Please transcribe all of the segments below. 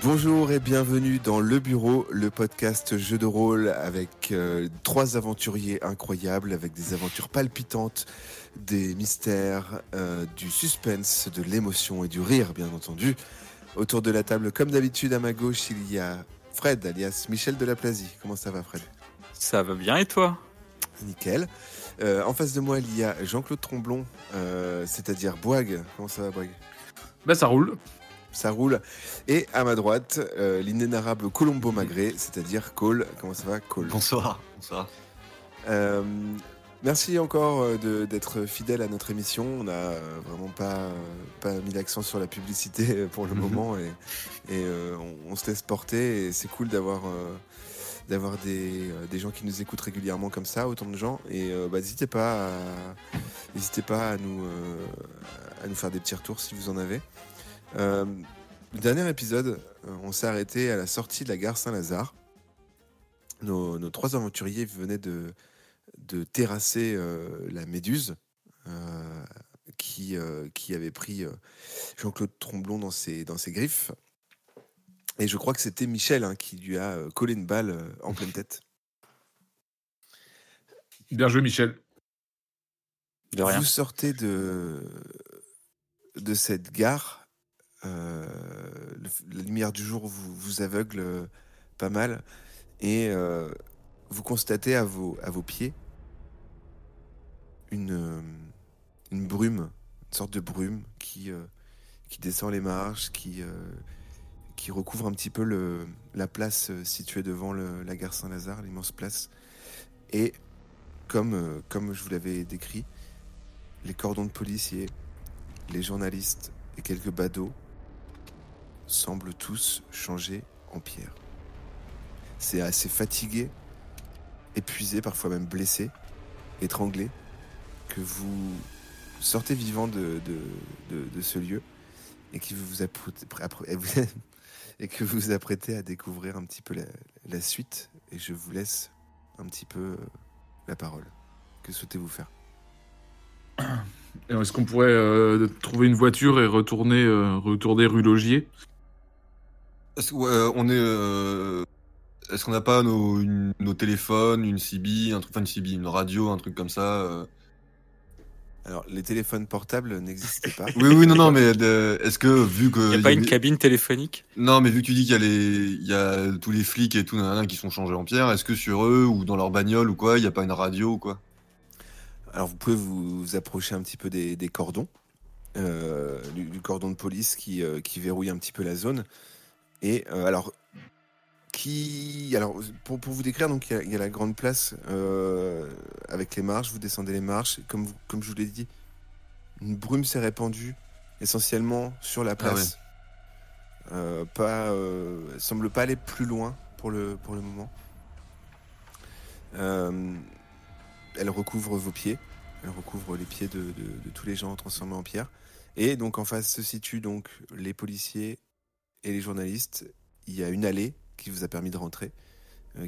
Bonjour et bienvenue dans Le Bureau, le podcast jeu de rôle avec 3 aventuriers incroyables, avec des aventures palpitantes, des mystères, du suspense, de l'émotion et du rire bien entendu. Autour de la table, comme d'habitude, à ma gauche, il y a Fred, alias Michel Delaplasie. Comment ça va, Fred ? Ça va bien et toi ? Nickel. En face de moi, il y a Jean-Claude Tromblon, c'est-à-dire Boag. Comment ça va, Boag ? Bah ça roule. Ça roule. Et à ma droite, l'inénarrable Colombo Magré, c'est-à-dire Cole. Comment ça va, Cole ? Bonsoir. Merci encore d'être fidèle à notre émission. On n'a vraiment pas mis l'accent sur la publicité pour le moment et on se laisse porter. Et c'est cool d'avoir des gens qui nous écoutent régulièrement comme ça, autant de gens. Et n'hésitez pas à nous faire des petits retours si vous en avez. Le dernier épisode, on s'est arrêté à la sortie de la gare Saint-Lazare. Nos 3 aventuriers venaient de terrasser la Méduse qui avait pris Jean-Claude Tromblon dans ses griffes. Et je crois que c'était Michel qui lui a collé une balle en pleine tête. Bien joué, Michel. De rien. Vous sortez de cette gare. La lumière du jour vous aveugle pas mal et vous constatez à vos pieds une brume, une sorte de brume qui descend les marches, qui recouvre un petit peu la place située devant la gare Saint-Lazare, l'immense place. Et comme je vous l'avais décrit, les cordons de policiers, les journalistes et quelques badauds semblent tous changés en pierre. C'est assez fatigué, épuisé, parfois même blessé, étranglé, que vous sortez vivant de ce lieu et que vous vous apprêtez à découvrir un petit peu la suite. Et je vous laisse un petit peu la parole. Que souhaitez-vous faire ? Et est-ce qu'on pourrait trouver une voiture et retourner rue Logier ? Est-ce qu'on n'a pas nos téléphones, une CB, une radio, un truc comme ça Alors, les téléphones portables n'existaient pas. Oui, non, mais est-ce que vu que... Il n'y a pas une cabine téléphonique ? Non, mais vu que tu dis qu'il y a tous les flics et tout qui sont changés en pierre, est-ce que sur eux ou dans leur bagnole ou quoi, il n'y a pas une radio ou quoi ? Alors, vous pouvez vous approcher un petit peu des cordons, du cordon de police qui verrouille un petit peu la zone. Et pour vous décrire, donc il y a la grande place avec les marches. Vous descendez les marches, comme je vous l'ai dit, une brume s'est répandue essentiellement sur la place. Elle semble pas aller plus loin pour le moment. Elle recouvre vos pieds, elle recouvre les pieds de tous les gens transformés en pierre. Et donc en face se situent donc les policiers et les journalistes. Il y a une allée qui vous a permis de rentrer,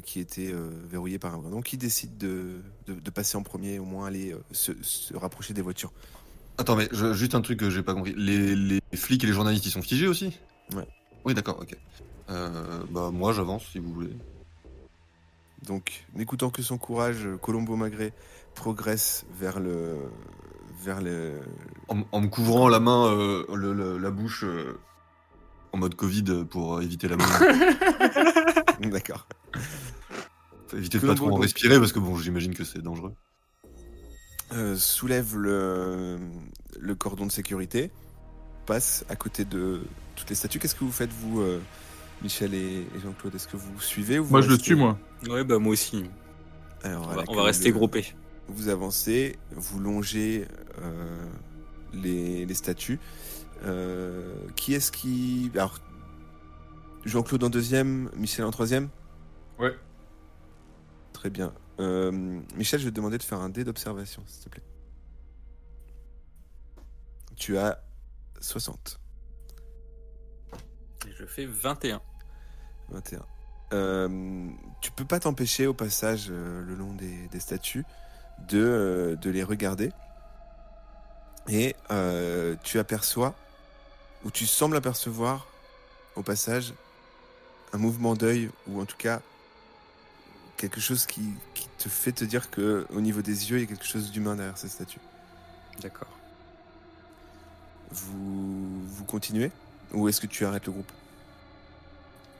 qui était verrouillée par un bras. Donc qui décide de passer en premier, au moins aller se rapprocher des voitures. Attends, mais juste un truc que j'ai pas compris. Les flics et les journalistes, ils sont figés aussi ? Ouais. Oui, d'accord, ok. Moi, j'avance si vous voulez. Donc, n'écoutant que son courage, Colombo Magré progresse vers le... En me couvrant la main, la bouche, en mode Covid pour éviter la mouille. D'accord. Faut éviter de Colombo, pas trop en donc, respirer parce que bon, j'imagine que c'est dangereux. Soulève le cordon de sécurité, passe à côté de toutes les statues. Qu'est-ce que vous faites, vous, Michel et Jean-Claude ? Est-ce que vous suivez ou vous Moi, je le restez... tue, moi. Ouais, moi aussi. Alors, On va rester groupés. Vous avancez, vous longez les statues. Qui est-ce qui... Alors, Jean-Claude en 2e, Michel en 3e ? Ouais. Très bien. Michel, je vais te demander de faire un dé d'observation, s'il te plaît. Tu as 60. Je fais 21. 21. Tu peux pas t'empêcher au passage le long des statues de les regarder. Et tu aperçois, ou tu sembles apercevoir au passage, un mouvement d'œil, ou en tout cas quelque chose qui te fait te dire que au niveau des yeux, il y a quelque chose d'humain derrière cette statue. D'accord. Vous continuez? Ou est-ce que tu arrêtes le groupe?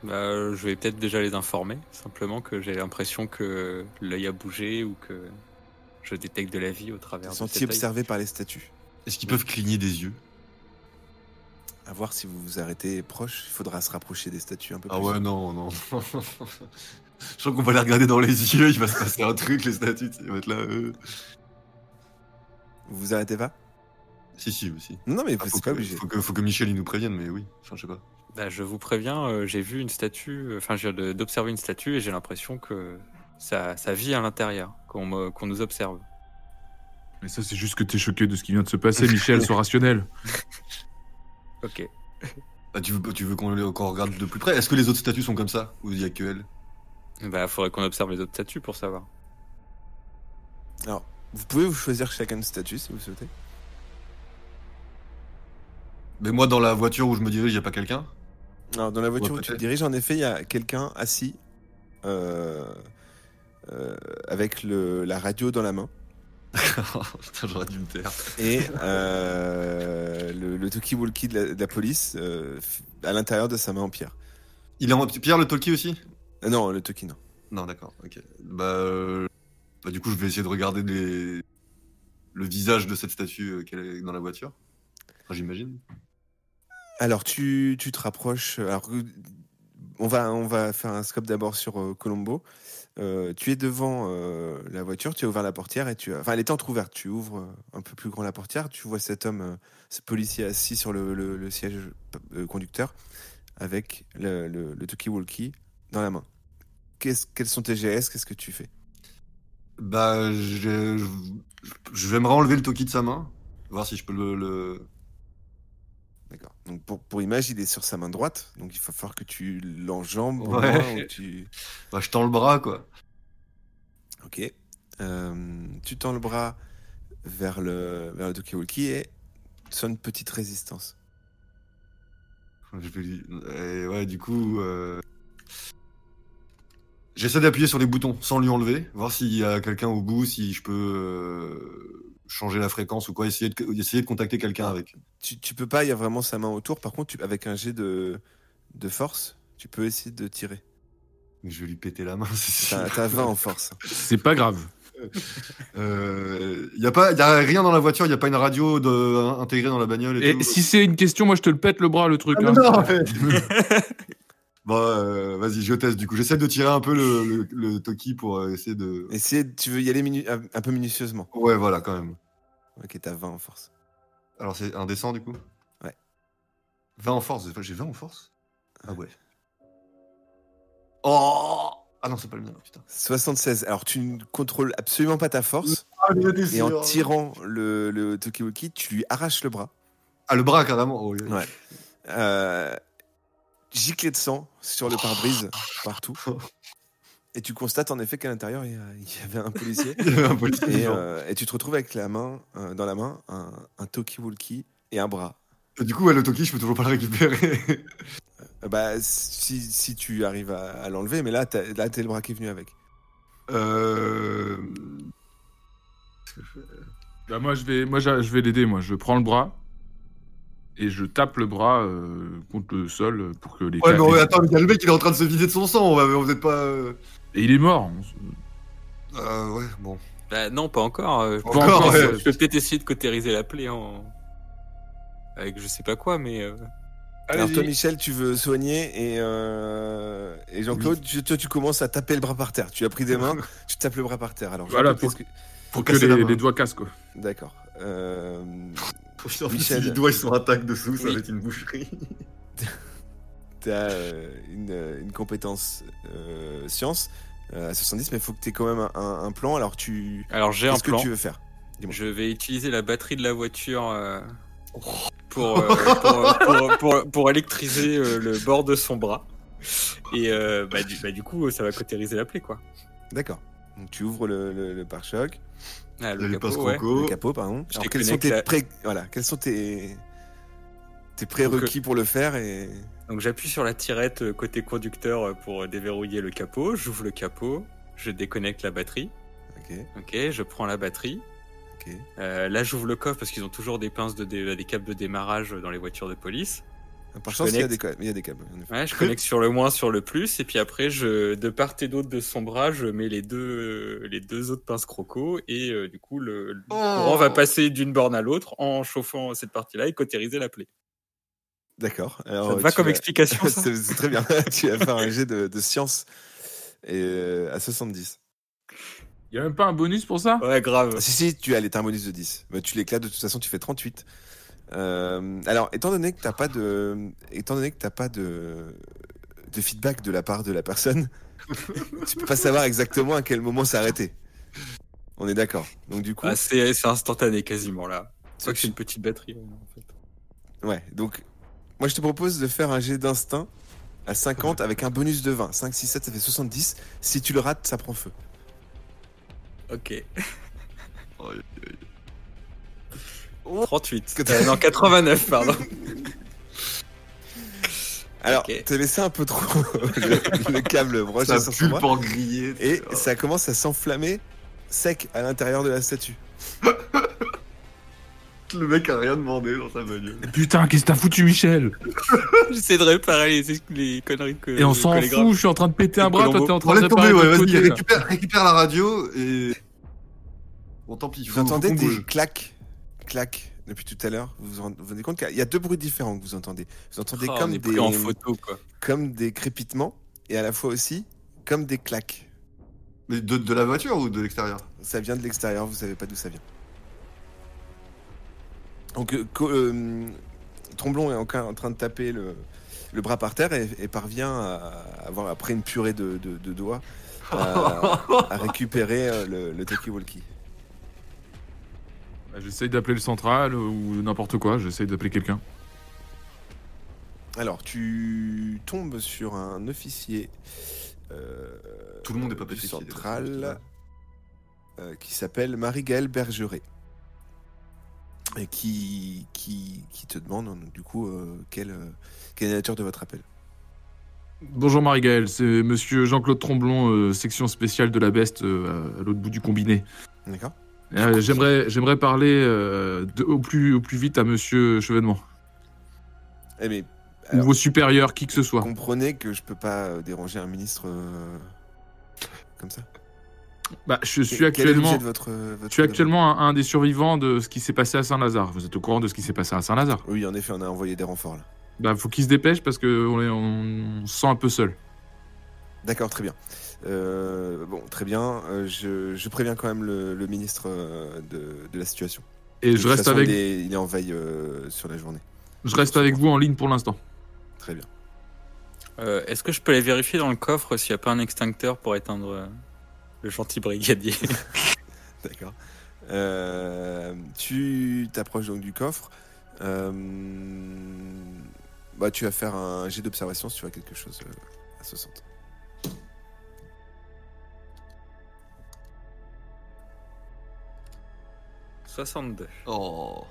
Bah, je vais peut-être déjà les informer, simplement que j'ai l'impression que l'œil a bougé ou que je détecte de la vie au travers Ils de sont cet œil. observés par les statues. Est-ce qu'ils peuvent cligner des yeux? À voir si vous vous arrêtez proche, il faudra se rapprocher des statues un peu Ah plus. ouais, non, non. Je sens qu'on va les regarder dans les yeux, il va se passer un truc, les statues, ils vont être là. Vous vous arrêtez pas? Si, aussi. Non, mais Ah, c'est pas obligé. Faut que Michel il nous prévienne, mais oui. Enfin, je sais pas. Bah, je vous préviens, j'ai vu une statue, enfin, je viens d'observer une statue et j'ai l'impression que ça vit à l'intérieur, qu'on nous observe. Mais ça, c'est juste que t'es choqué de ce qui vient de se passer, Michel, sois rationnel. Ok. Ah, tu veux qu'on regarde de plus près? Est-ce que les autres statues sont comme ça? Ou il y a que elle? Bah, faudrait qu'on observe les autres statues pour savoir. Alors, vous pouvez vous choisir chacun une statue si vous souhaitez. Mais moi, dans la voiture où je me dirige, y a pas quelqu'un? Alors, dans la voiture Ouais, où tu te peut-être. diriges, en effet, il y a quelqu'un assis avec la radio dans la main Putain, j'aurais dû me taire. et le talkie-walkie de la police à l'intérieur de sa main en pierre. Il est en Pierre le talkie aussi? Non, le talkie, non. Non, d'accord, ok. Bah, du coup, je vais essayer de regarder le visage de cette statue qu'elle est dans la voiture. Enfin, j'imagine. Alors, tu te rapproches. Alors, on va faire un scope d'abord sur Colombo. Tu es devant la voiture, tu as ouvert la portière et enfin, elle est entrouverte. Tu ouvres un peu plus grand la portière, tu vois cet homme, ce policier assis sur le siège conducteur avec le talkie-walkie dans la main. Quels sont tes GS? Qu'est-ce que tu fais? Bah, je vais me enlever le talkie de sa main, voir si je peux le... D'accord. Donc pour image, il est sur sa main droite, donc il va falloir que tu l'enjambes au Ouais. moins, ou tu... Bah, je tends le bras, quoi. Ok. Tu tends le bras vers le talkie-walkie et sonne petite résistance. Je vais et ouais, du coup... J'essaie d'appuyer sur les boutons sans lui enlever, voir s'il y a quelqu'un au bout, si je peux changer la fréquence ou quoi, essayer de contacter quelqu'un avec. Tu peux pas, il y a vraiment sa main autour. Par contre, avec un jet de force, tu peux essayer de tirer. Je vais lui péter la main, c'est sûr. T'as 20 en force. C'est pas grave. Y a rien dans la voiture, y a pas une radio intégrée dans la bagnole et Et tout. si c'est une question, moi je te le pète le bras, le truc. Ah, hein. non, en fait. Bon, vas-y, je teste du coup. J'essaie de tirer un peu le talkie pour essayer de... Tu veux y aller un peu minutieusement. Ouais, voilà, quand même. Ok, t'as 20 en force. Alors, c'est indécent, du coup? Ouais. 20 en force, j'ai 20 en force? Ah ouais. Oh! Ah non, c'est pas le mien, putain. 76. Alors, tu ne contrôles absolument pas ta force. Ah, mais t'es Et en sûr. tirant le talkie-walkie, tu lui arraches le bras. Ah, le bras, carrément. Oh, oui. Ouais. Giclée de sang sur le pare-brise partout. Et tu constates en effet qu'à l'intérieur, il y avait un policier. Il y avait un policier. Et tu te retrouves avec dans la main un talkie-walkie et un bras. Du coup, ouais, le talkie, je peux toujours pas le récupérer. Bah, si tu arrives à l'enlever, mais là, t'es le bras qui est venu avec. Bah moi je vais l'aider, moi. Je prends le bras et je tape le bras contre le sol pour que les... Ouais, mais ouais, attends, mais y a le mec, il est en train de se vider de son sang. Vous êtes pas... Et il est mort. Ouais, bon. Bah, non, pas encore. Encore, je ouais. peux peut-être essayer de cautériser la plaie avec je sais pas quoi, mais... Alors toi, Michel, tu veux soigner et Jean-Claude, toi, tu commences à taper le bras par terre. Tu as pris des mains, tu tapes le bras par terre. Alors, Voilà, Jean-Claude, pour que casser la main. les doigts cassent, quoi. D'accord. Michel, Michel. les doigts, ils sont attaques dessous, ça Oui. va être une boucherie. T'as une compétence science à 70, mais il faut que tu aies quand même un plan. Alors, Alors, j'ai un qu'est-ce que plan. tu veux faire? Dis-moi. Je vais utiliser la batterie de la voiture pour électriser le bord de son bras. Et du coup, ça va cautériser la plaie, quoi. D'accord. Donc, tu ouvres le pare-choc, Ah, Le capot, passe ouais. croco. le capot, pardon. Je Alors, t'ai quels connu sont avec tes quels sont tes prérequis pour le faire et... Donc j'appuie sur la tirette côté conducteur pour déverrouiller le capot. J'ouvre le capot, je déconnecte la batterie. Ok, je prends la batterie. Là j'ouvre le coffre parce qu'ils ont toujours des pinces des câbles de démarrage dans les voitures de police. Par chance, il y a des câbles. Ouais, je connecte sur le moins, sur le plus, et puis après, de part et d'autre de son bras, je mets les deux autres pinces croco, et du coup, le courant va passer d'une borne à l'autre en chauffant cette partie-là et cautériser la plaie. D'accord. Alors, ça te va comme explication, ça c'est très bien. Tu vas faire un jet de science à 70. Il y a même pas un bonus pour ça? Ouais, grave. Si, tu as un bonus de 10. Bah, tu l'éclates, de toute façon, tu fais 38. Alors, étant donné que t'as pas de feedback de la part de la personne, tu peux pas savoir exactement à quel moment s'arrêter. On est d'accord. Donc du coup, c'est instantané quasiment là. C'est vrai que c'est une petite batterie en fait. Ouais. Donc, moi je te propose de faire un jet d'instinct à 50 avec un bonus de 20. 5, 6, 7, ça fait 70. Si tu le rates, ça prend feu. Ok. 38. Non, 89, pardon. Alors, t'as laissé un peu trop le câble branché sur son bras. Ça pue pour griller. Et ça commence à s'enflammer sec à l'intérieur de la statue. Le mec a rien demandé dans sa bagnole. Putain, qu'est-ce que t'as foutu, Michel? J'essaie de réparer les conneries que... Et on s'en fout, je suis en train de péter un bras, toi t'es en train de réparer tomber, côté, récupère la radio et... Bon, tant pis, vous entendez des claques depuis tout à l'heure. Vous vous rendez compte qu'il y a deux bruits différents que vous entendez. Vous entendez en photo, quoi. Comme des crépitements et à la fois aussi comme des claques. Mais de la voiture ou de l'extérieur? Ça vient de l'extérieur, vous savez pas d'où ça vient. Donc Tromblon est encore en train de taper le bras par terre et parvient à avoir, après une purée de doigts, à récupérer le talkie-walkie. J'essaye d'appeler le central ou n'importe quoi, j'essaye d'appeler quelqu'un. Alors, tu tombes sur un officier tout le monde n'est pas du central qui s'appelle Marie-Gaëlle Bergeret et qui te demande du coup quelle est la nature de votre appel. Bonjour Marie-Gaëlle, c'est monsieur Jean-Claude Tromblon, section spéciale de la Beste à l'autre bout du combiné. D'accord. J'aimerais parler au plus vite à monsieur Chevènement. Eh mais, ou vos supérieurs, qui que ce soit. Comprenez que je peux pas déranger un ministre comme ça. Bah, je suis actuellement un des survivants de ce qui s'est passé à Saint-Lazare. Vous êtes au courant de ce qui s'est passé à Saint-Lazare? Oui, en effet, on a envoyé des renforts là. Bah, faut qu'ils se dépêchent parce qu'on se sent un peu seul. D'accord, très bien. Bon, très bien. Je préviens quand même le ministre de la situation. Et je reste avec. Il est en veille sur la journée. Je reste avec vous en ligne pour l'instant. Très bien. Est-ce que je peux aller vérifier dans le coffre s'il n'y a pas un extincteur pour éteindre le gentil brigadier? D'accord. Tu t'approches donc du coffre. Bah, tu vas faire un jet d'observation si tu vois quelque chose à 60. « 62. Oh.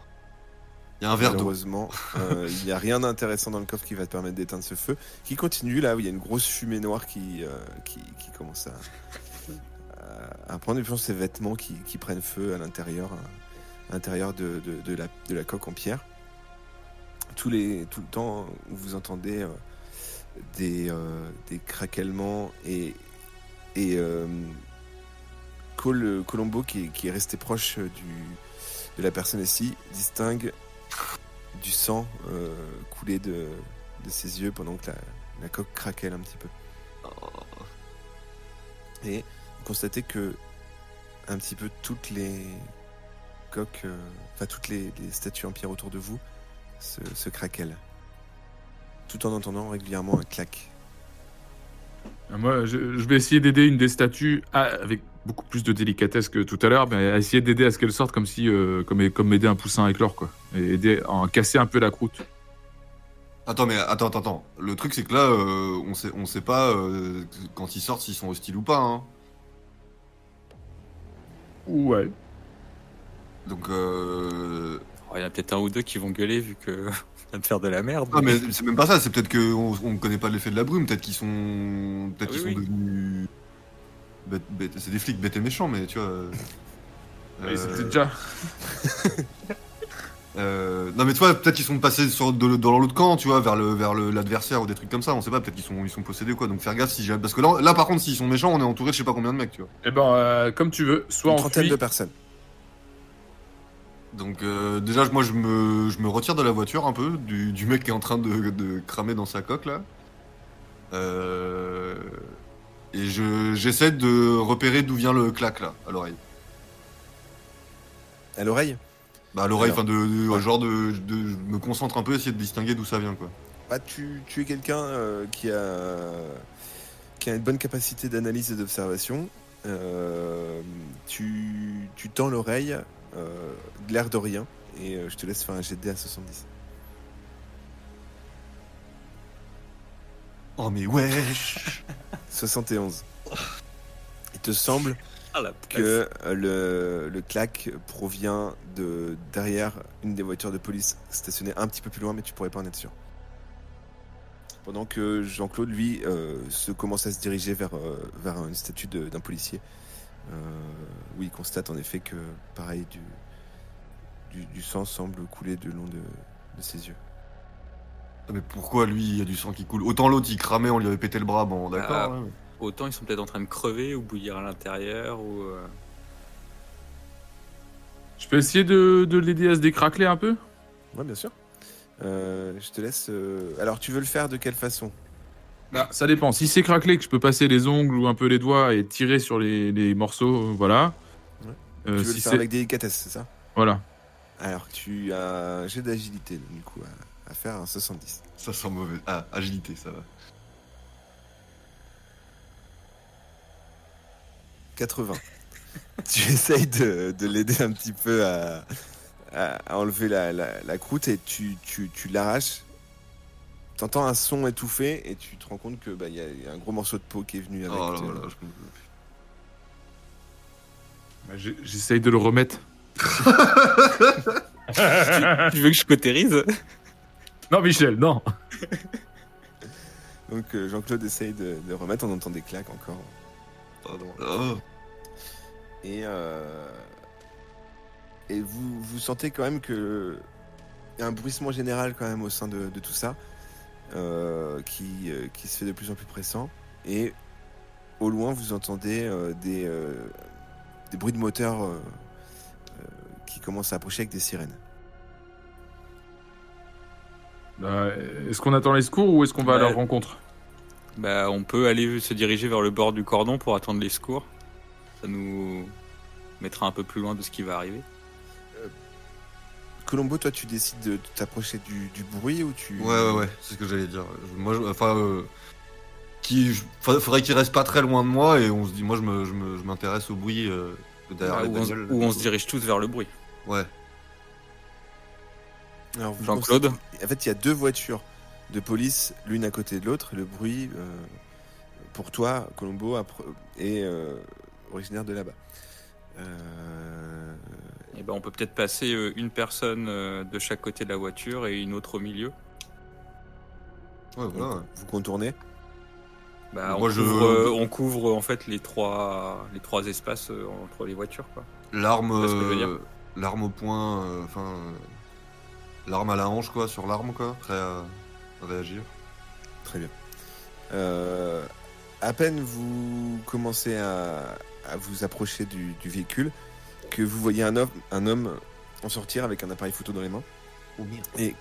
Il y a un verre d'eau. Malheureusement, il n'y a rien d'intéressant dans le coffre qui va te permettre d'éteindre ce feu, qui continue là où il y a une grosse fumée noire qui commence à prendre. Et puis ces vêtements qui prennent feu à l'intérieur de la coque en pierre. Tout le temps, vous entendez des craquements et Colombo qui est resté proche de la personne ici distingue du sang couler de ses yeux pendant que la coque craquelle un petit peu. Et vous constatez que un petit peu toutes les coques, toutes les statues en pierre autour de vous se craquellent, tout en entendant régulièrement un clac. Moi, je vais essayer d'aider une des statues avec beaucoup plus de délicatesse que tout à l'heure, mais à essayer d'aider à ce qu'elle sorte comme comme aider un poussin à éclore, quoi. Et aider à casser un peu la croûte. Attends. Le truc, c'est que là, on sait pas quand ils sortent s'ils sont hostiles ou pas, hein. Ouais. Donc, Il y en a peut-être un ou deux qui vont gueuler vu que on vient de faire de la merde. Ah, mais c'est même pas ça, c'est peut-être qu'on connaît pas l'effet de la brume, peut-être qu'ils sont. Peut-être qu'ils sont devenus. C'est des flics bêtes et méchants, mais tu vois. Mais c'était déjà. Non mais tu vois, peut-être qu'ils sont passés dans l'autre camp, tu vois, vers l'adversaire ou des trucs comme ça, on sait pas, peut-être qu'ils sont possédés ou quoi, donc faire gaffe si j'ai... Parce que là par contre, s'ils sont méchants, on est entouré de je sais pas combien de mecs, tu vois. Eh ben, comme tu veux, soit Une on trentaine fuit. de personnes. Donc déjà, moi je me retire de la voiture un peu, du mec qui est en train de cramer dans sa coque là. Et j'essaie de repérer d'où vient le clac là, à l'oreille. À l'oreille? Bah à l'oreille, Alors, enfin genre je me concentre un peu, essayer de distinguer d'où ça vient quoi. Bah, tu es quelqu'un qui a une bonne capacité d'analyse et d'observation. Tu tends l'oreille de l'air de rien et je te laisse faire un jet de dés à 70. Oh mais wesh 71. Il te semble que le clac provient de derrière une des voitures de police stationnées un petit peu plus loin, mais tu pourrais pas en être sûr. Pendant que Jean-Claude, lui, se commence à se diriger vers une statue d'un policier, où il constate en effet que, pareil, du sang semble couler le long de ses yeux. Mais pourquoi lui, il y a du sang qui coule? Autant l'autre, il cramait, on lui avait pété le bras, bon d'accord. Hein. Autant ils sont peut-être en train de crever ou bouillir à l'intérieur ou... Je peux essayer de l'aider à se décracler un peu? Ouais, bien sûr. Je te laisse... Alors, tu veux le faire de quelle façon? Bah, ça dépend. Si c'est craquelé, que je peux passer les ongles ou un peu les doigts et tirer sur les morceaux, voilà. Ouais. Tu veux le faire avec délicatesse, c'est ça? Voilà. Alors, tu as un jet d'agilité, du coup, à faire un 70. Ça sent mauvais. Ah, agilité, ça va. 80. Tu essayes de l'aider un petit peu à enlever la croûte et tu l'arraches. T'entends un son étouffé et tu te rends compte que y a un gros morceau de peau qui est venu avec. Oh là là, Bah, j'essaye de le remettre. Tu veux que je cautérise? Non, Michel, non. Donc Jean-Claude essaye de remettre, on entend des claques encore. Oh. Et vous sentez quand même que y a un bruissement général quand même au sein de tout ça qui se fait de plus en plus pressant. Et au loin, vous entendez des bruits de moteur qui commencent à approcher avec des sirènes. Bah, est-ce qu'on attend les secours ou est-ce qu'on va à leur rencontre? Bah, on peut aller se diriger vers le bord du cordon pour attendre les secours. Ça nous mettra un peu plus loin de ce qui va arriver. Colombo, toi, tu décides de t'approcher du bruit ou tu... Ouais, c'est ce que j'allais dire. Faudrait qu'il reste pas très loin de moi et on se dit, moi, je m'intéresse au bruit derrière les bagnoles. Où on se dirige tous vers le bruit. Ouais. Alors, Jean-Claude. En fait, il y a deux voitures de police, l'une à côté de l'autre. Le bruit, pour toi, Colombo, est originaire de là-bas. Et ben, on peut peut-être passer une personne de chaque côté de la voiture et une autre au milieu. Ouais, voilà. Vous contournez. Bah, moi, on couvre en fait les trois espaces entre les voitures, quoi. L'arme au poing, l'arme à la hanche, quoi, sur l'arme, quoi, prêt à réagir. Très bien. À peine vous commencez à vous approcher du véhicule que vous voyez un homme en sortir avec un appareil photo dans les mains et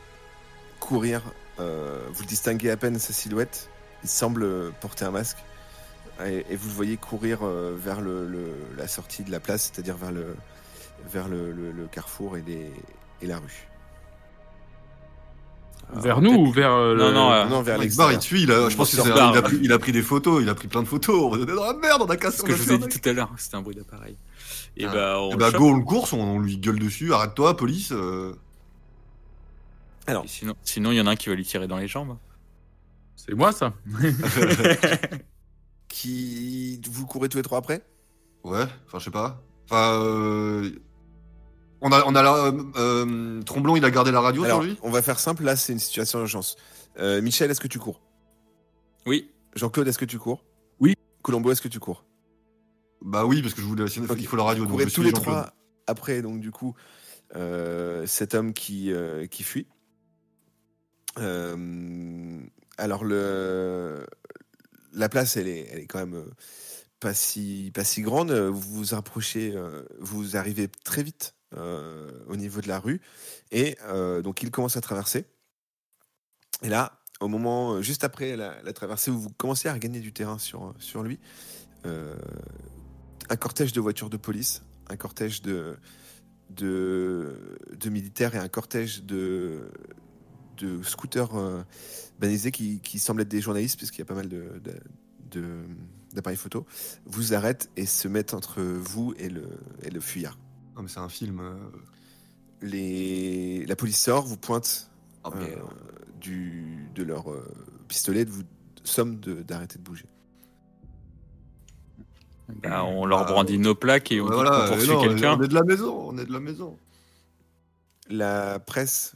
courir. Vous le distinguez à peine sa silhouette. Il semble porter un masque et vous le voyez courir vers la sortie de la place, c'est-à-dire vers le carrefour et la rue. Vers nous ou vers Non, vers l'extérieur. Il te suit, je pense qu'il a pris des photos, il a pris plein de photos. On est dans la merde, on a cassé. Ce que je vous ai dit tout à l'heure, c'était un bruit d'appareil. Et go, on le course, on lui gueule dessus, arrête-toi, police. Alors, sinon, il y en a un qui va lui tirer dans les jambes. C'est moi, ça. Vous courez tous les trois après? Ouais, enfin, je sais pas. On a Tromblon, il a gardé la radio Alors, sur lui. on va faire simple. Là, c'est une situation d'urgence. Michel, est-ce que tu cours? Oui. Jean-Claude, est-ce que tu cours? Oui. Colombo, est-ce que tu cours? Bah oui, parce que je voulais. Il faut la radio. Vous Donc courez je tous suis les Jean-Claude. trois après, donc du coup, cet homme qui fuit. Alors la place, elle est quand même pas si grande. Vous vous approchez, vous arrivez très vite au niveau de la rue, et donc il commence à traverser. Et là, au moment juste après la traversée, où vous commencez à regagner du terrain sur lui, un cortège de voitures de police, un cortège de militaires et un cortège de scooters banalisés qui semblent être des journalistes, puisqu'il y a pas mal d'appareils photo, vous arrêtent et se mettent entre vous et le fuyard. Non, mais c'est un film. La police sort, vous pointe merde. de leur pistolet, vous somme d'arrêter de bouger. Bah, on leur brandit nos plaques et on dit qu'on poursuit quelqu'un. On est de la maison. La presse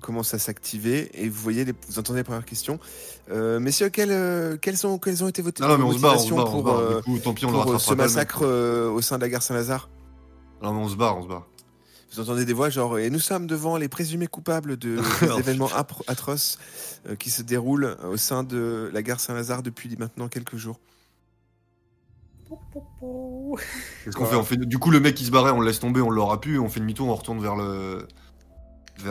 commence à s'activer et vous entendez les premières questions. Messieurs, quelles ont été vos motivations pour Du coup, tant pis, on le pour rattrapera ce pas, le mec. massacre au sein de la gare Saint-Lazare? Non, mais on se barre. Vous entendez des voix genre « Et nous sommes devant les présumés coupables des événements atroces qui se déroulent au sein de la gare Saint-Lazare depuis maintenant quelques jours. » Qu'est-ce qu'on fait, Du coup, le mec qui se barrait, on le laisse tomber, on l'aura pu, on fait demi-tour, on retourne vers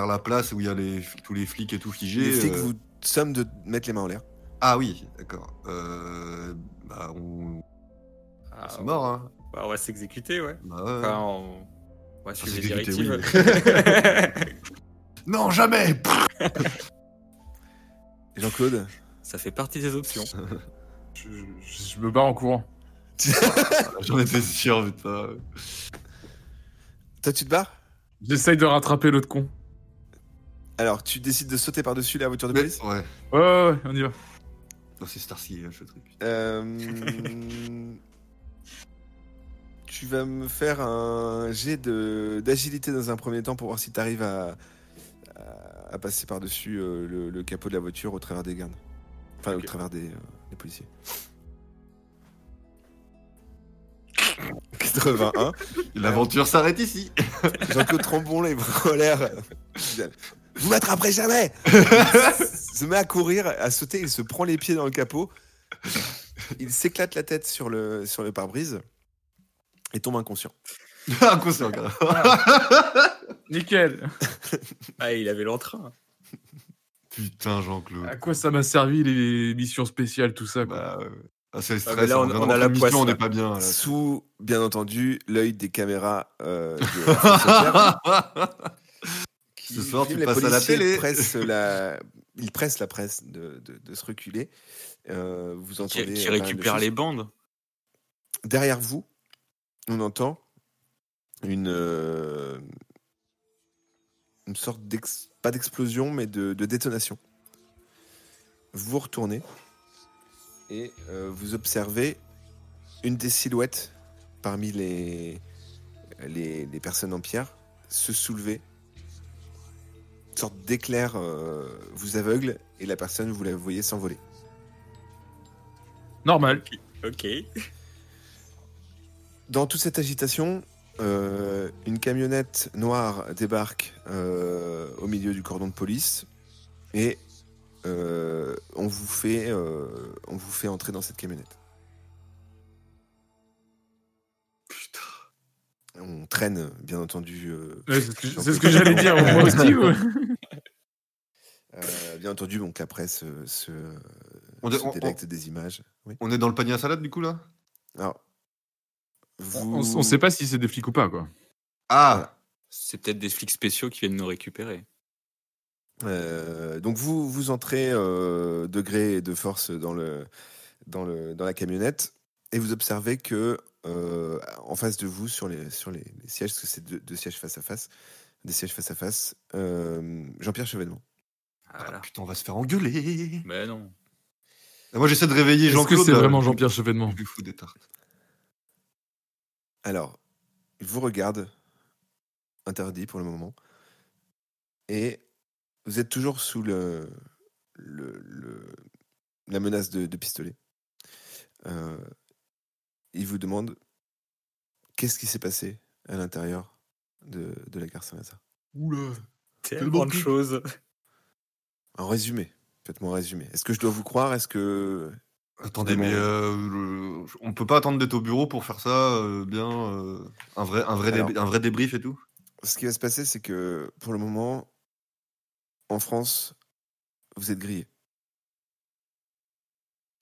la place où il y a tous les flics et tout figés. Les flics vous somment de mettre les mains en l'air. Ah oui, d'accord. C'est mort, hein. Bah, on va s'exécuter, ouais. Bah ouais. Enfin, on va suivre les s'exécuter, directives. Non, jamais. Jean-Claude? Ça fait partie des options. Je me barre en courant. J'en étais sûr, putain. Toi, tu te barres? J'essaye de rattraper l'autre con. Alors, tu décides de sauter par-dessus la voiture de police? Ouais. Ouais, on y va. Non, c'est Starsky, le truc. Tu vas me faire un jet d'agilité dans un premier temps pour voir si tu arrives à passer par-dessus le capot de la voiture au travers des gardes. Enfin, au travers des policiers. 81. L'aventure s'arrête ici. Jean-Claude Trombon, les bras en l'air. Vous m'attraperez jamais. Il se met à courir, à sauter, il se prend les pieds dans le capot. Il s'éclate la tête sur le pare-brise et tombe inconscient. Inconscient, quand même. Nickel. Ah, il avait l'entrain. Putain, Jean-Claude. À quoi ça m'a servi les missions spéciales, tout ça, quoi. C'est le stress. Mais là, on a la poisse. On n'est pas bien. Là. Sous, bien entendu, l'œil des caméras de Ce soir, tu passes à la télé. Il presse la presse de se reculer. Vous entendez qui récupère les bandes. Derrière vous, on entend une sorte pas d'explosion, mais de détonation. Vous retournez et vous observez une des silhouettes parmi les personnes en pierre se soulever. Une sorte d'éclair vous aveugle et la personne, vous la voyez s'envoler. Normal. Ok. Dans toute cette agitation, une camionnette noire débarque au milieu du cordon de police et on vous fait entrer dans cette camionnette. Putain. On traîne, bien entendu. Ouais, c'est ce que j'allais dire, moi aussi. Ouais. Bien entendu, donc la presse se délecte des images. Oui. On est dans le panier à salade, du coup, là? Alors, on sait pas si c'est des flics ou pas, quoi. Ah. C'est peut-être des flics spéciaux qui viennent nous récupérer. Donc vous entrez de gré et de force dans la camionnette et vous observez que en face de vous sur les sièges, parce que c'est deux sièges face à face, Jean-Pierre Chevènement. Voilà. Putain, on va se faire engueuler. Mais non. Moi, j'essaie de réveiller Jean-Claude. Est-ce que c'est vraiment Jean-Pierre Chevènement? Je lui fous des tartes. Alors, il vous regarde interdit pour le moment. Et vous êtes toujours sous la menace de pistolet. Il vous demande qu'est-ce qui s'est passé à l'intérieur de la gare Saint-Lazare. Oula. Tellement de choses. En résumé, faites-moi un résumé. Est-ce que je dois vous croire? Est-ce que... Attendez, mais on peut pas attendre d'être au bureau pour faire ça bien un vrai débrief et tout? Ce qui va se passer, c'est que pour le moment, en France, vous êtes grillés.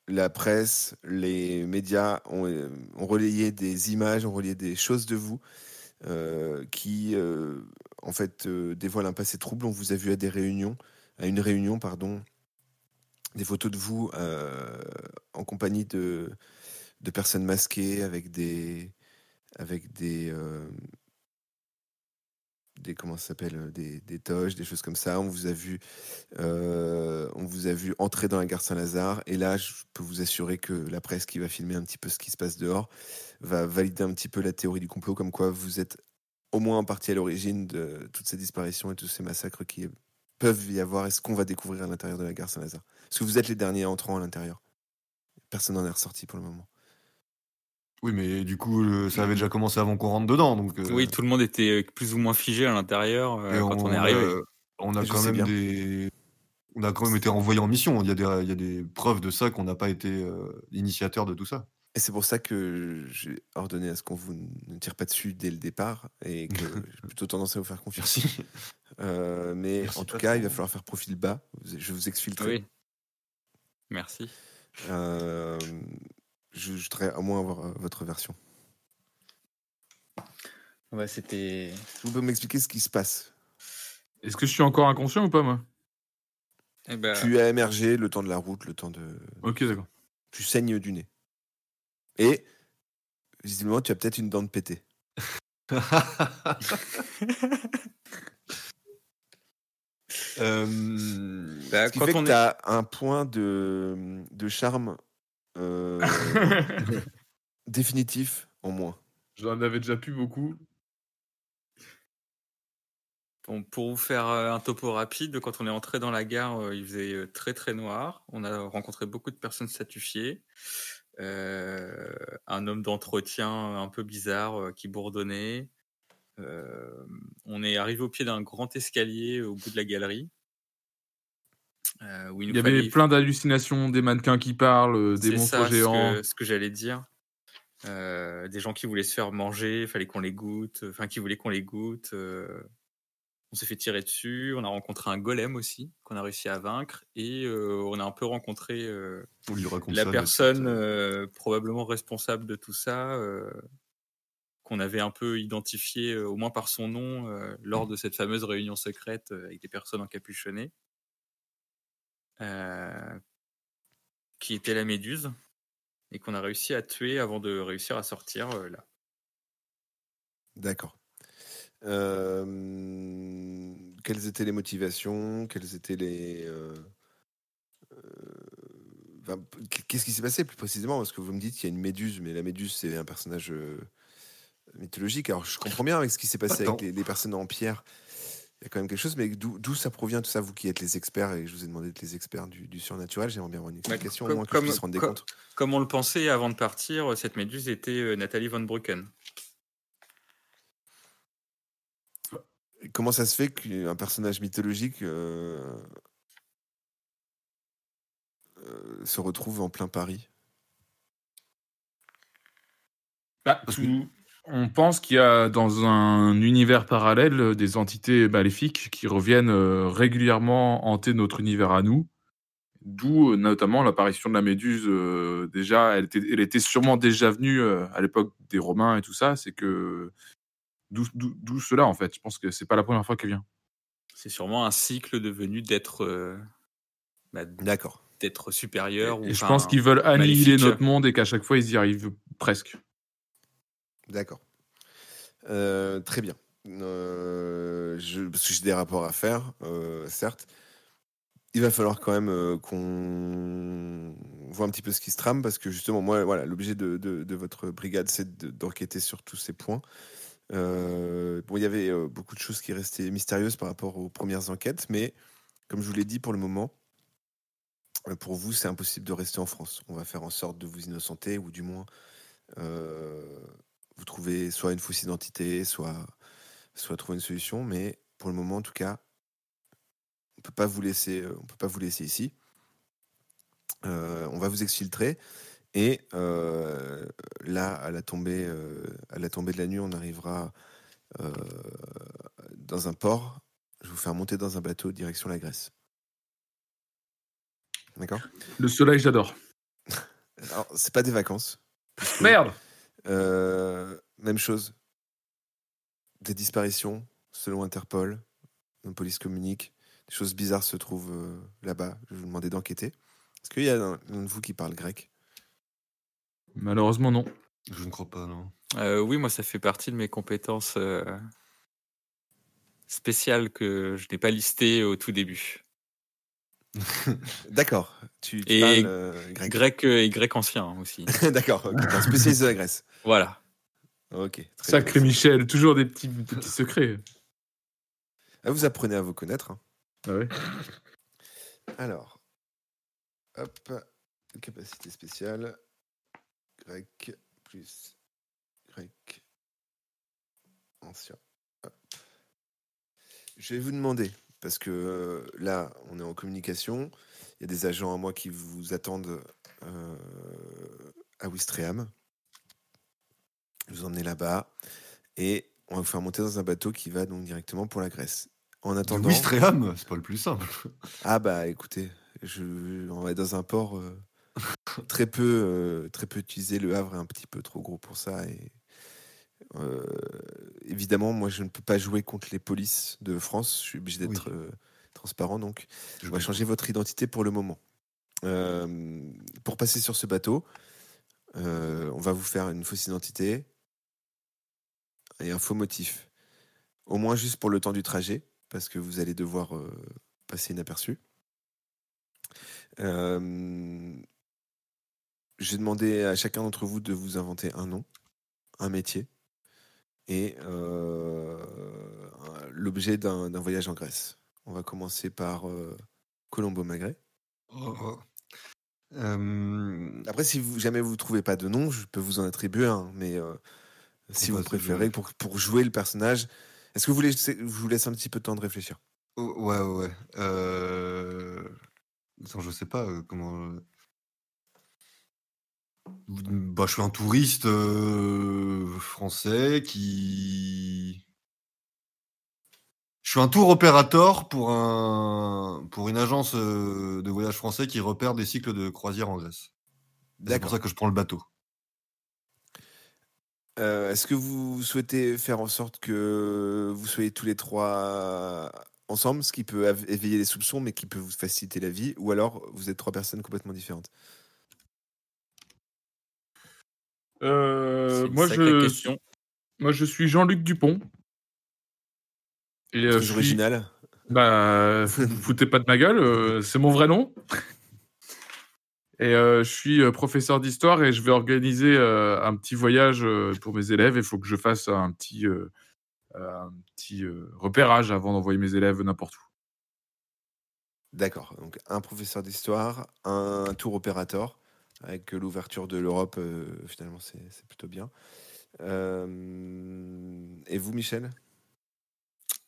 La presse, les médias ont relayé des images, ont relayé des choses de vous qui, en fait, dévoilent un passé trouble. On vous a vu à une réunion, des photos de vous en compagnie de personnes masquées avec des comment ça s'appelle, des toges, des choses comme ça. On vous a vu entrer dans la gare Saint-Lazare. Et là, je peux vous assurer que la presse qui va filmer un petit peu ce qui se passe dehors va valider un petit peu la théorie du complot, comme quoi vous êtes au moins en partie à l'origine de toutes ces disparitions et tous ces massacres qui peuvent y avoir et ce qu'on va découvrir à l'intérieur de la gare Saint-Lazare. Parce que vous êtes les derniers entrants à l'intérieur. Personne n'en est ressorti pour le moment. Oui, mais du coup, ça avait déjà commencé avant qu'on rentre dedans, donc... Oui, tout le monde était plus ou moins figé à l'intérieur quand on est arrivé. On a quand même été envoyé en mission. Il y a des preuves de ça qu'on n'a pas été initiateur de tout ça. Et c'est pour ça que j'ai ordonné à ce qu'on vous ne tire pas dessus dès le départ et que j'ai plutôt tendance à vous faire confiance. Merci. Mais Merci, en tout patron. cas, il va falloir faire profil bas. Je vous exfiltrer. Oui. Merci. Je voudrais au moins avoir votre version. Ouais, c'était. Vous pouvez m'expliquer ce qui se passe? Est-ce que je suis encore inconscient ou pas, moi? Eh ben, Tu as émergé le temps de la route, le temps de... Ok, d'accord. Tu saignes du nez. Et, visiblement, tu as peut-être une dent de pété. Ce qui fait que tu as un point de charme définitif en moins. J'en avais déjà plus beaucoup. Bon, pour vous faire un topo rapide, quand on est entré dans la gare, il faisait très très noir. On a rencontré beaucoup de personnes statufiées. Un homme d'entretien un peu bizarre qui bourdonnait. On est arrivé au pied d'un grand escalier au bout de la galerie. Où il y avait plein d'hallucinations, des mannequins qui parlent, des monstres géants. C'est ce que j'allais dire. Des gens qui voulaient se faire manger, fallait qu'on les goûte, qui voulaient qu'on les goûte. On s'est fait tirer dessus, on a rencontré un golem aussi, qu'on a réussi à vaincre, et on a un peu rencontré la personne probablement responsable de tout ça, qu'on avait un peu identifié, au moins par son nom, lors de cette fameuse réunion secrète avec des personnes encapuchonnées, qui était la Méduse, et qu'on a réussi à tuer avant de réussir à sortir là. D'accord. Quelles étaient les motivations? Quelles étaient les... qu'est-ce qui s'est passé plus précisément? Parce que vous me dites qu'il y a une méduse, mais la méduse, c'est un personnage mythologique. Alors, je comprends bien avec ce qui s'est passé avec les personnes en pierre. Il y a quand même quelque chose, mais d'où ça provient tout ça, vous qui êtes les experts, et je vous ai demandé d'être les experts du surnaturel, j'aimerais bien avoir une explication, au moins que je puisse rendre des comptes. Comme on le pensait avant de partir, cette méduse était Nathalie von Brücken. Comment ça se fait qu'un personnage mythologique se retrouve en plein Paris? On pense qu'il y a dans un univers parallèle des entités maléfiques qui reviennent régulièrement hanter notre univers à nous. D'où notamment l'apparition de la Méduse. Déjà, elle était sûrement déjà venue à l'époque des Romains et tout ça. C'est que d'où cela en fait. Je pense que c'est pas la première fois qu'elle vient. C'est sûrement un cycle devenu d'être d'accord, d'être supérieur. Et je pense qu'ils veulent annihiler notre monde et qu'à chaque fois ils y arrivent presque. D'accord. Très bien. Parce que j'ai des rapports à faire, certes. Il va falloir quand même qu'on voit un petit peu ce qui se trame, parce que justement, moi, voilà, l'objet de votre brigade, c'est d'enquêter sur tous ces points. Bon, il y avait beaucoup de choses qui restaient mystérieuses par rapport aux premières enquêtes, mais comme je vous l'ai dit, pour le moment, pour vous, c'est impossible de rester en France. On va faire en sorte de vous innocenter, ou du moins, vous trouvez soit une fausse identité, soit trouver une solution. Mais pour le moment, en tout cas, on peut pas vous laisser ici. On va vous exfiltrer. Et là, à la tombée de la nuit, on arrivera dans un port. Je vais vous faire monter dans un bateau direction la Grèce. D'accord ? Le soleil, j'adore. Alors, c'est pas des vacances. Merde. Même chose. Des disparitions, selon Interpol. Nos polices communiquent. Des choses bizarres se trouvent là-bas. Je vais vous demander d'enquêter. Est-ce qu'il y a un de vous qui parle grec ? Malheureusement, non. Je ne crois pas, non. Oui, moi, ça fait partie de mes compétences spéciales que je n'ai pas listées au tout début. D'accord. Tu Et parles grec. Grec et grec ancien aussi. D'accord. Okay. T'es un spécialiste de la Grèce. Voilà. Ok. Sacré bien. Michel, toujours des petits secrets. Ah, vous apprenez à vous connaître. Hein. Ah ouais. Alors, hop, capacité spéciale, grec plus grec ancien. Hop. Je vais vous demander, parce que là, on est en communication, il y a des agents à moi qui vous attendent à Ouistreham. Vous emmenez là-bas et on va vous faire monter dans un bateau qui va donc directement pour la Grèce. En attendant, Ouistreham, c'est pas le plus simple. Ah bah écoutez, on va être dans un port très peu utilisé. Le Havre est un petit peu trop gros pour ça. Et évidemment, moi je ne peux pas jouer contre les polices de France. Je suis obligé d'être transparent. Donc, on va changer votre identité pour le moment. Pour passer sur ce bateau, on va vous faire une fausse identité et un faux motif. Au moins juste pour le temps du trajet, parce que vous allez devoir passer inaperçu. J'ai demandé à chacun d'entre vous de vous inventer un nom, un métier et l'objet d'un voyage en Grèce. On va commencer par Colombo Magret. Après, si jamais vous ne trouvez pas de nom, je peux vous en attribuer un, mais si vous préférez, pour jouer le personnage, est-ce que vous voulez je vous laisse un petit peu de temps de réfléchir? Ouais. Attends, je sais pas comment. Bah, je suis un touriste français qui. Je suis un tour opérateur pour une agence de voyage français qui repère des cycles de croisière en Grèce. C'est pour ça que je prends le bateau. Est-ce que vous souhaitez faire en sorte que vous soyez tous les trois ensemble, ce qui peut éveiller les soupçons, mais qui peut vous faciliter la vie, ou alors vous êtes trois personnes complètement différentes? Moi, je suis Jean-Luc Dupont. Et très original. Bah, foutez pas de ma gueule, c'est mon vrai nom. Et je suis professeur d'histoire et je vais organiser un petit voyage pour mes élèves. Il faut que je fasse un petit repérage avant d'envoyer mes élèves n'importe où. D'accord. Donc un professeur d'histoire, un tour opérateur, avec l'ouverture de l'Europe, finalement c'est plutôt bien. Et vous, Michel?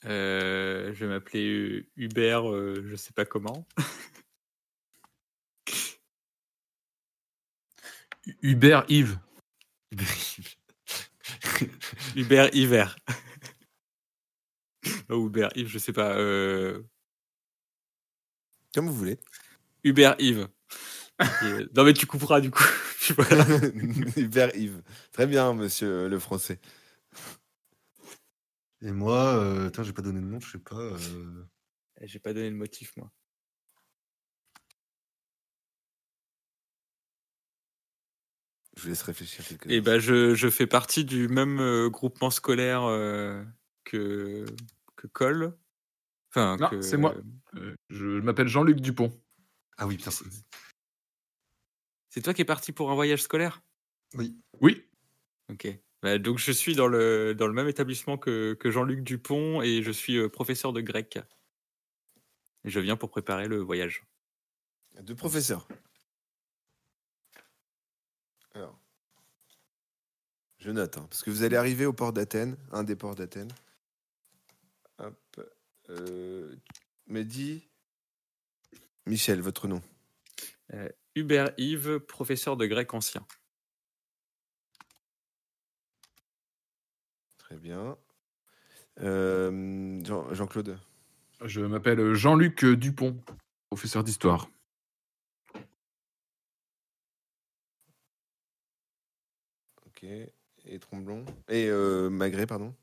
Je vais m'appeler Hubert, je sais pas comment. Hubert Yves. Hubert Hiver. Oh, Hubert Yves, je sais pas. Comme vous voulez. Hubert Yves. Non mais tu couperas du coup. Voilà. Hubert Yves. Très bien, monsieur le français. Et moi, attends, j'ai pas donné de nom, je sais pas. J'ai pas donné de motif, moi. Je vous laisse réfléchir quelques Et bah, je fais partie du même groupement scolaire que Cole. Enfin, non, c'est moi. Je m'appelle Jean-Luc Dupont. Ah oui, putain. C'est toi qui es parti pour un voyage scolaire? Oui. Oui. Ok. Donc je suis dans le même établissement que Jean-Luc Dupont et je suis professeur de grec. Et je viens pour préparer le voyage. 2 professeurs. Alors, je note, hein, parce que vous allez arriver au port d'Athènes, un des ports d'Athènes. Hop. Mehdi, Michel, votre nom. Hubert Yves, professeur de grec ancien. Très bien. Jean-Claude. Je m'appelle Jean-Luc Dupont, professeur d'histoire. Ok. Et Tromblon. Et Magré, pardon.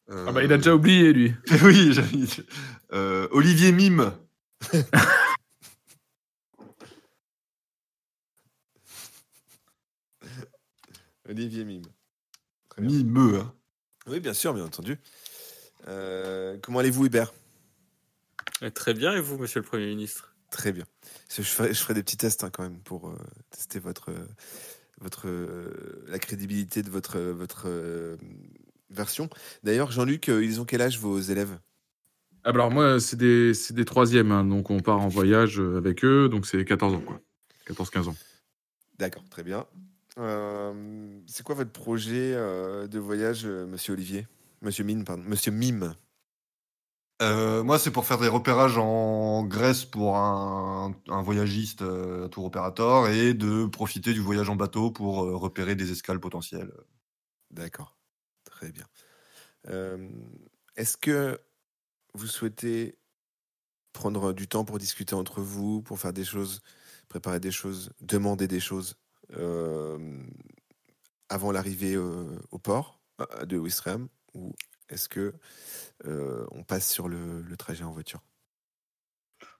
Ah bah il a déjà oublié lui. Oui, j'avais dit. Olivier Mime. Olivier Mime. Mimeux, hein. Oui, bien sûr, bien entendu. Comment allez-vous, Hubert? Très bien, et vous, monsieur le Premier ministre? Très bien. Je ferai des petits tests, hein, quand même pour tester la crédibilité de votre version. D'ailleurs, Jean-Luc, ils ont quel âge, vos élèves? Ah bah alors moi c'est des troisièmes, hein, donc on part en voyage avec eux, donc c'est 14 ans quoi. 14-15 ans. D'accord, très bien. C'est quoi votre projet de voyage, monsieur Olivier? Monsieur Mime, pardon. Monsieur Mime. Moi, c'est pour faire des repérages en Grèce pour un voyagiste tour opérateur et de profiter du voyage en bateau pour repérer des escales potentielles. D'accord, très bien. Est-ce que vous souhaitez prendre du temps pour discuter entre vous, pour faire des choses, préparer des choses, demander des choses avant l'arrivée au port de Ouistreham, ou est-ce que on passe sur le trajet en voiture?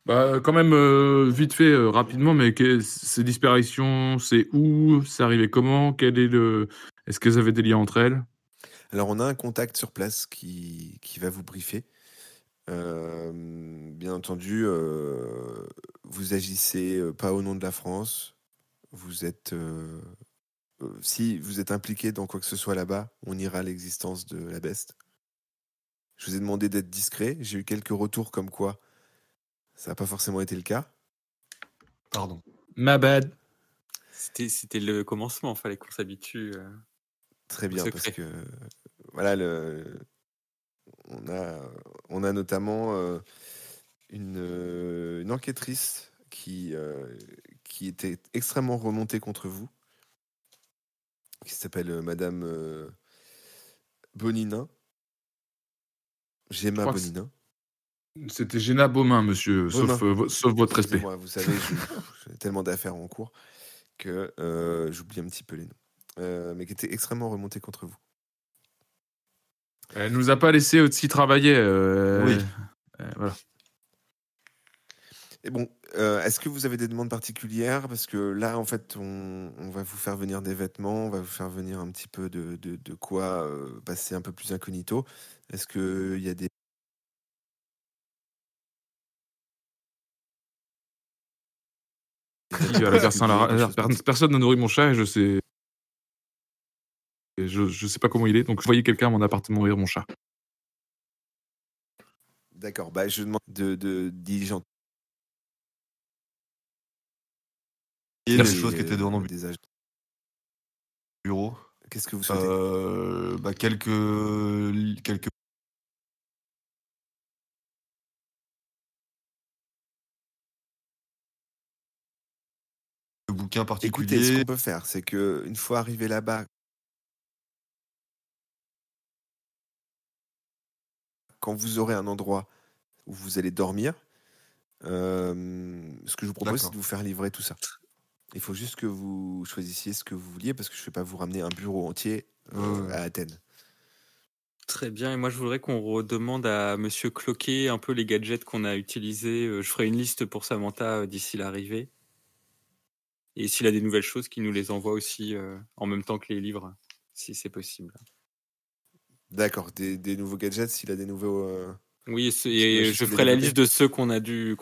Bah quand même vite fait rapidement, mais ces disparitions, c'est où? C'est arrivé comment? Est-ce qu'elles avaient des liens entre elles? Alors, on a un contact sur place qui va vous briefer. Bien entendu, vous agissez pas au nom de la France. Vous êtes, si vous êtes impliqué dans quoi que ce soit là-bas, on ira à l'existence de la beste. Je vous ai demandé d'être discret. J'ai eu quelques retours comme quoi ça n'a pas forcément été le cas. Pardon. Ma bad. C'était le commencement, fallait qu'on s'habitue. Très au bien, secret. parce que voilà, on a notamment une enquêtrice qui était extrêmement remontée contre vous, qui s'appelle Madame Boninin. Gemma crois que Boninin. C'était Géna Beaumain, monsieur, sauf votre respect. Excusez-moi, vous savez, j'ai tellement d'affaires en cours que j'oublie un petit peu les noms. Mais qui était extrêmement remontée contre vous. Elle nous a pas laissé aussi travailler. Oui. Voilà. Et bon, est-ce que vous avez des demandes particulières? Parce que là, en fait, on va vous faire venir des vêtements, on va vous faire venir un petit peu de quoi passer un peu plus incognito. Est-ce qu'il y a des... Personne n'a nourri mon chat et je sais. Et je sais pas comment il est, donc je voyais quelqu'un à mon appartement nourrir mon chat. D'accord, bah, je demande de diligenter Et les choses qui étaient dans nos des agents. bureaux. Qu'est-ce que vous souhaitez? Bah, quelques bouquins particuliers. Écoutez, ce qu'on peut faire, c'est que une fois arrivé là-bas, quand vous aurez un endroit où vous allez dormir, ce que je vous propose, c'est de vous faire livrer tout ça. Il faut juste que vous choisissiez ce que vous vouliez, parce que je ne vais pas vous ramener un bureau entier à Athènes. Très bien, et moi je voudrais qu'on redemande à monsieur Cloquet un peu les gadgets qu'on a utilisés. Je ferai une liste pour Samantha d'ici l'arrivée. Et s'il a des nouvelles choses, qu'il nous les envoie aussi en même temps que les livres, si c'est possible. D'accord, des nouveaux gadgets, s'il a des nouveaux... Oui, je ferai la liste de ceux qu'on a dû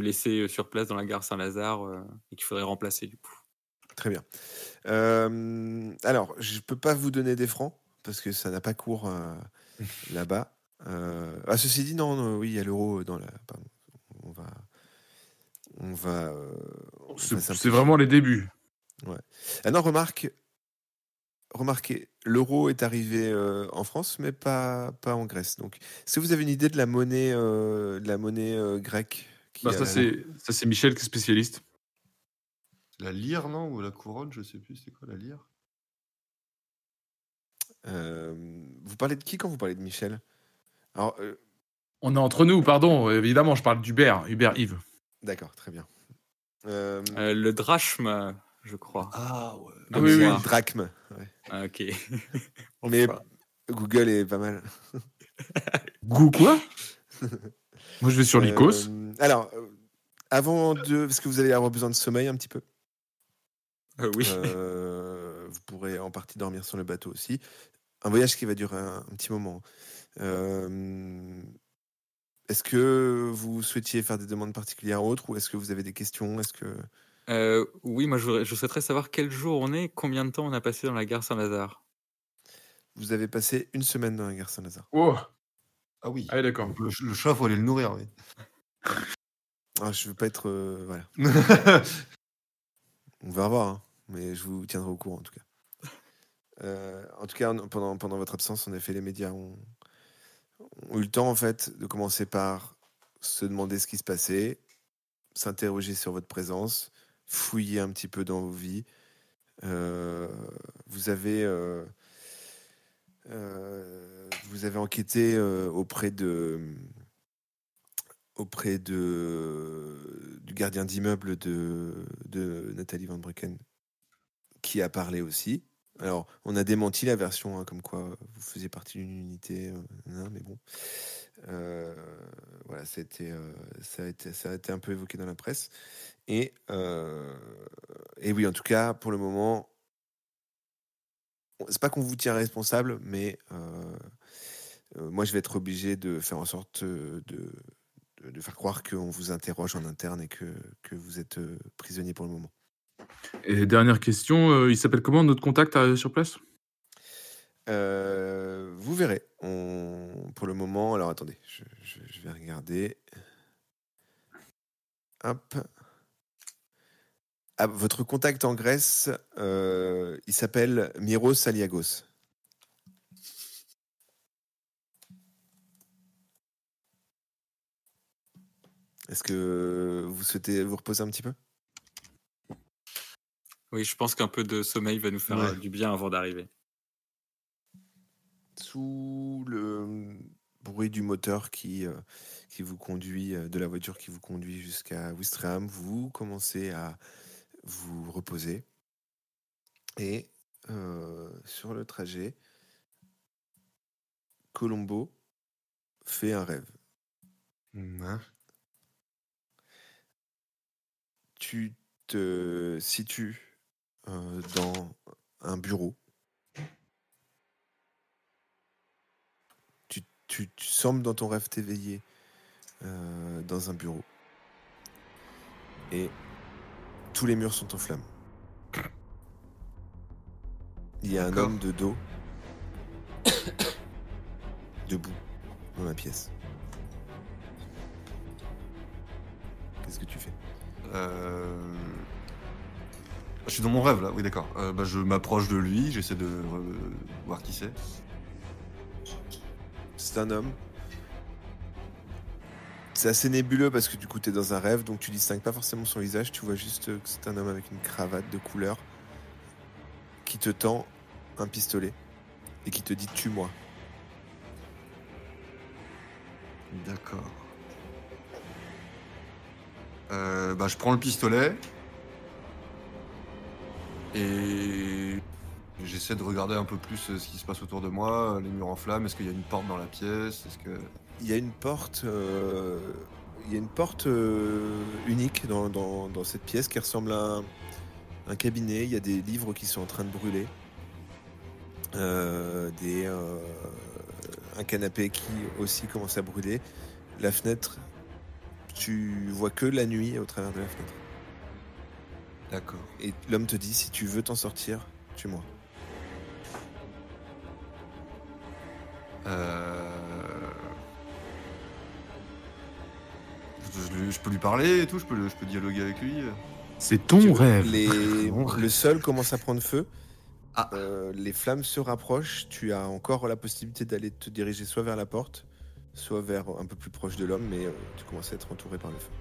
laisser sur place dans la gare Saint-Lazare et qu'il faudrait remplacer du coup. Très bien. Alors, je peux pas vous donner des francs parce que ça n'a pas cours là-bas. Ceci dit, non, oui, il y a l'euro dans la. Pardon. On va. C'est vraiment les débuts. Ouais. Ah non, remarquez, l'euro est arrivé en France, mais pas en Grèce. Donc, est-ce que vous avez une idée de la monnaie grecque Ça, c'est Michel qui est spécialiste. La lyre, non? Ou la couronne, je sais plus, c'est quoi la lyre? Vous parlez de qui quand vous parlez de Michel? Alors, on est entre nous, pardon. Évidemment, je parle d'Hubert Yves. D'accord, très bien. Le drachme, je crois. Ah ouais. Oui. Le drachme. Ouais. Ah, ok. Mais Google est pas mal. Quoi? Moi, je vais sur l'Icos. Alors, parce que vous allez avoir besoin de sommeil un petit peu. Oui. Vous pourrez en partie dormir sur le bateau aussi. Un voyage qui va durer un petit moment. Est-ce que vous souhaitiez faire des demandes particulières autres ou est-ce que vous avez des questions? Oui, moi je souhaiterais savoir quel jour on est, combien de temps on a passé dans la gare Saint-Lazare. Vous avez passé une semaine dans la gare Saint-Lazare. Oh. Ah oui. Ah, d'accord. Le chat, faut aller le nourrir, oui. Je veux pas être... voilà. On va voir, hein, mais je vous tiendrai au courant en tout cas. En tout cas, pendant votre absence, en effet, les médias ont eu le temps en fait de commencer par se demander ce qui se passait, s'interroger sur votre présence, fouiller un petit peu dans vos vies. Vous avez enquêté auprès du gardien d'immeuble de Nathalie Van Brucken, qui a parlé aussi. Alors, on a démenti la version comme quoi vous faisiez partie d'une unité, mais bon. Voilà, ça a été un peu évoqué dans la presse. Et oui, en tout cas, pour le moment, c'est pas qu'on vous tient responsable, mais moi, je vais être obligé de faire en sorte de faire croire qu'on vous interroge en interne et que vous êtes prisonnier pour le moment. Et dernière question, il s'appelle comment notre contact sur place? Vous verrez. Pour le moment, alors attendez, je vais regarder. Hop. Ah, votre contact en Grèce, il s'appelle Miros Aliagos. Est-ce que vous souhaitez vous reposer un petit peu? Oui, je pense qu'un peu de sommeil va nous faire du bien avant d'arriver. Sous le bruit du moteur qui vous conduit, de la voiture qui vous conduit jusqu'à Ouistreham, vous commencez à vous reposer. Et sur le trajet, Colombo fait un rêve. Tu te situes dans un bureau. Tu sembles dans ton rêve t'éveiller dans un bureau. Et tous les murs sont en flammes. Il y a un homme de dos debout dans la pièce. Qu'est-ce que tu fais? Je suis dans mon rêve là, oui d'accord. Je m'approche de lui, j'essaie de voir qui c'est. C'est un homme. C'est assez nébuleux parce que du coup t'es dans un rêve, donc tu distingues pas forcément son visage, tu vois juste que c'est un homme avec une cravate de couleur qui te tend un pistolet et qui te dit tue-moi. D'accord. Je prends le pistolet et j'essaie de regarder un peu plus ce qui se passe autour de moi, les murs en flammes, est-ce qu'il y a une porte dans la pièce, Il y a une porte, unique dans cette pièce qui ressemble à un cabinet. Il y a des livres qui sont en train de brûler, un un canapé qui aussi commence à brûler. La fenêtre, tu vois que la nuit au travers de la fenêtre. D'accord. Et l'homme te dit, si tu veux t'en sortir, tue-moi. Je peux lui parler et tout, je peux dialoguer avec lui. C'est ton rêve. Le sol commence à prendre feu. Ah. Les flammes se rapprochent. Tu as encore la possibilité d'aller te diriger soit vers la porte, soit vers un peu plus proche de l'homme, mais tu commences à être entouré par le feu.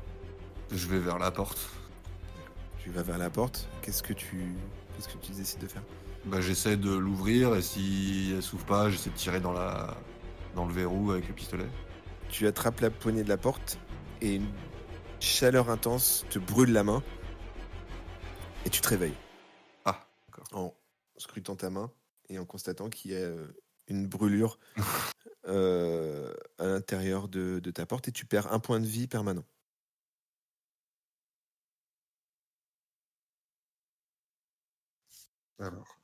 Je vais vers la porte. Tu vas vers la porte. Qu'est-ce que tu décides de faire? Bah, j'essaie de l'ouvrir et si elle s'ouvre pas, j'essaie de tirer dans le verrou avec le pistolet. Tu attrapes la poignée de la porte et une chaleur intense te brûle la main et tu te réveilles. Ah, d'accord. En scrutant ta main et en constatant qu'il y a une brûlure à l'intérieur de ta porte et tu perds 1 point de vie permanent. Alors,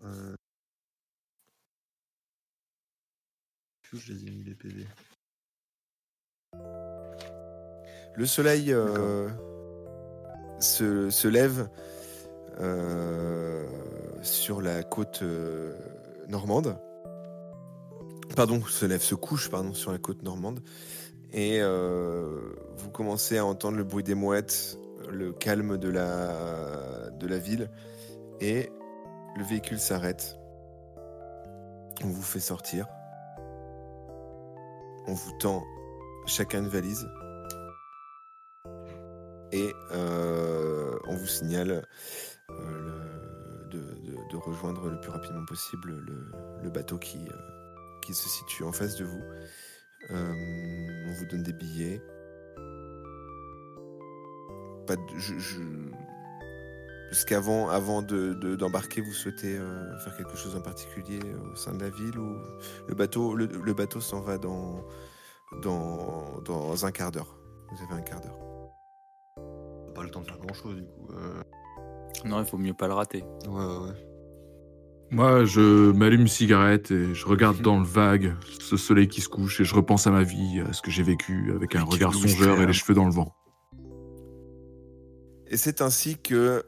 je les ai mis les PV. Le soleil se lève sur la côte normande. Se couche sur la côte normande. Et vous commencez à entendre le bruit des mouettes, le calme de la ville. Et le véhicule s'arrête. On vous fait sortir. On vous tend chacun une valise. Et on vous signale de rejoindre le plus rapidement possible le bateau qui se situe en face de vous. On vous donne des billets. Est-ce qu'avant d'embarquer, vous souhaitez faire quelque chose en particulier au sein de la ville ou le bateau s'en va dans un quart d'heure. Vous avez un quart d'heure. Pas le temps de faire grand chose du coup. Non, il faut mieux pas le rater. Ouais. Moi, je m'allume une cigarette et je regarde dans le vague ce soleil qui se couche et je repense à ma vie, à ce que j'ai vécu avec un regard songeur et les cheveux dans le vent. Et c'est ainsi que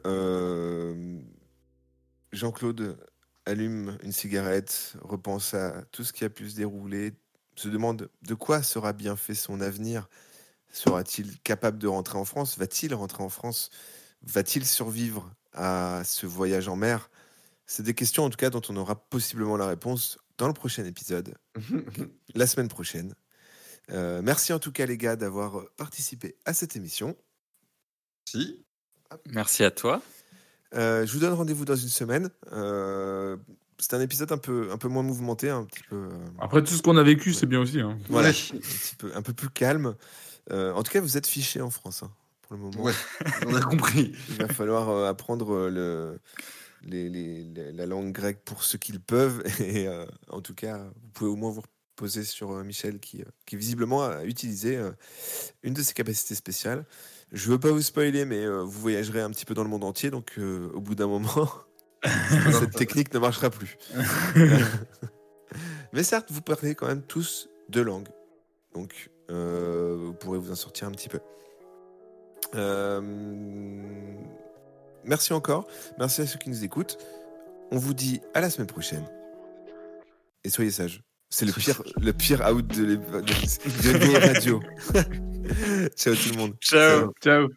Jean-Claude allume une cigarette, repense à tout ce qui a pu se dérouler, se demande de quoi sera bien fait son avenir. Sera-t-il capable de rentrer en France? Va-t-il rentrer en France? Va-t-il survivre à ce voyage en mer? C'est des questions en tout cas dont on aura possiblement la réponse dans le prochain épisode, la semaine prochaine. Merci en tout cas les gars d'avoir participé à cette émission. Si. Merci à toi. Je vous donne rendez-vous dans une semaine. C'est un épisode un peu moins mouvementé, un petit peu. Après tout ce qu'on a vécu, c'est bien aussi. Hein. Voilà, un peu plus calme. En tout cas, vous êtes fichés en France pour le moment. Ouais, on a compris. Il va falloir apprendre la langue grecque pour ceux qui le peuvent. Et en tout cas, vous pouvez au moins vous reposer sur Michel qui visiblement a utilisé une de ses capacités spéciales. Je veux pas vous spoiler, mais vous voyagerez un petit peu dans le monde entier, donc au bout d'un moment, cette technique ne marchera plus. Mais certes, vous parlez quand même tous 2 langues, donc vous pourrez vous en sortir un petit peu. Merci encore, merci à ceux qui nous écoutent. On vous dit à la semaine prochaine, et soyez sages. C'est le pire out de radio. Ciao tout le monde. Ciao. Ciao.